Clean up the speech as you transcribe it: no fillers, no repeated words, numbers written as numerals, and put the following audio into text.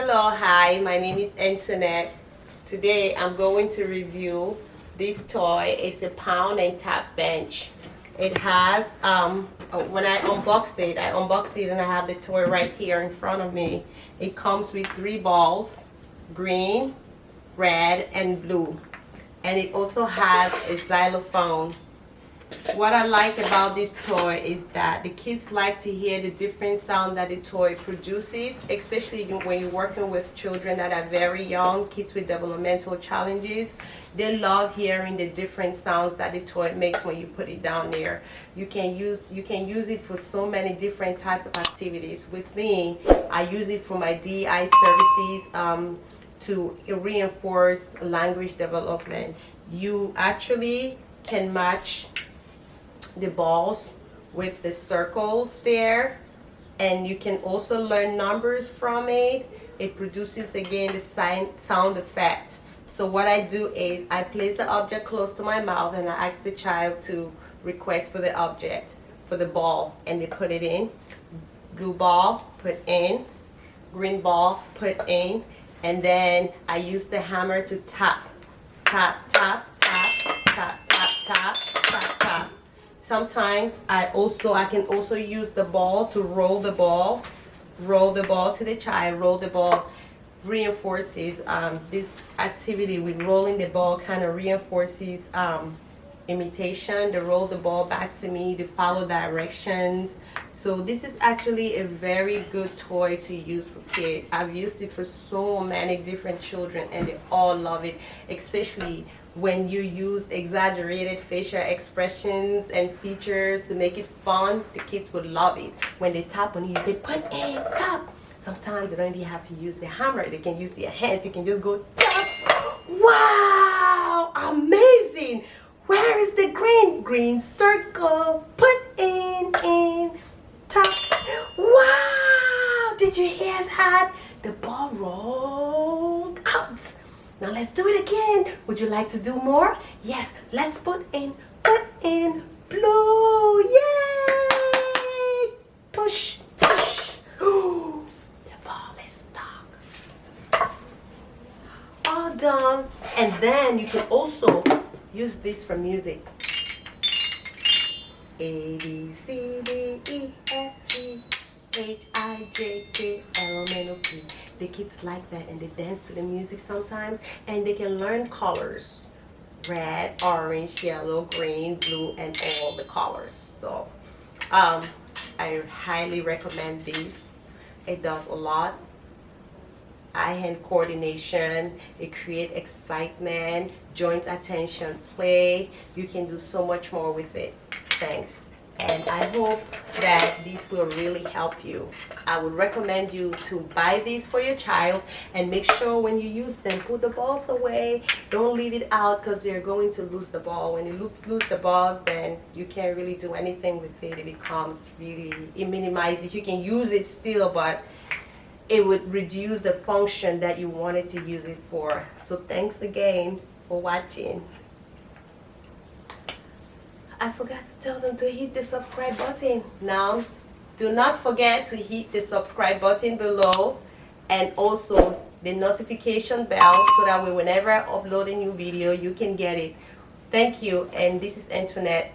Hello, hi, my name is Antoinette. Today I'm going to review this toy. It's a pound and tap bench. It has, when I unboxed it and I have the toy right here in front of me. It comes with 3 balls, green, red, and blue. And it also has a xylophone. What I like about this toy is that the kids like to hear the different sound that the toy produces, especially when you're working with children that are very young, kids with developmental challenges. They love hearing the different sounds that the toy makes when you put it down there. You can use it for so many different types of activities. With me, I use it for my DI services to reinforce language development. You actually can match the balls with the circles there, and you can also learn numbers from it. It produces again the sound effect. So what I do is I place the object close to my mouth and I ask the child to request for the object, for the ball, and they put it in. Blue ball, put in. Green ball, put in. And then I use the hammer to tap, tap, tap, tap, tap, tap, tap, tap, tap. Sometimes I can also use the ball to roll the ball to the child. Roll the ball reinforces this activity with rolling the ball, kind of reinforces imitation. To roll the ball back to me, to follow directions. So this is actually a very good toy to use for kids. I've used it for so many different children and they all love it, especially when you use exaggerated facial expressions and features to make it fun. The kids would love it. When they tap on it, they put in, tap. Sometimes they don't even have to use the hammer. They can use their hands. You can just go tap. Wow, amazing. Where is the green circle? Put in, tap. Wow, did you hear that? The ball rolled out. Now let's do it again. Would you like to do more? Yes, let's put in blue. Yay! Push, push. Ooh, the ball is stuck. All done. And then you can also use this for music. A, B, C, D, E, F, G, H, I, J, K, L, M, N, O, P. The kids like that and they dance to the music sometimes, and they can learn colors: red, orange, yellow, green, blue, and all the colors. So I highly recommend this. It does a lot. Eye-hand coordination, it creates excitement, joint attention, play. You can do so much more with it. Thanks. And I hope that this will really help you. I would recommend you to buy these for your child, and make sure when you use them, put the balls away. Don't leave it out because they're going to lose the ball. When you lose the balls, then you can't really do anything with it. It becomes really, it minimizes. You can use it still, but it would reduce the function that you wanted to use it for. So thanks again for watching. I forgot to tell them to hit the subscribe button. Now, do not forget to hit the subscribe button below, and also the notification bell, so that way whenever I upload a new video, you can get it. Thank you, and this is Antoinette.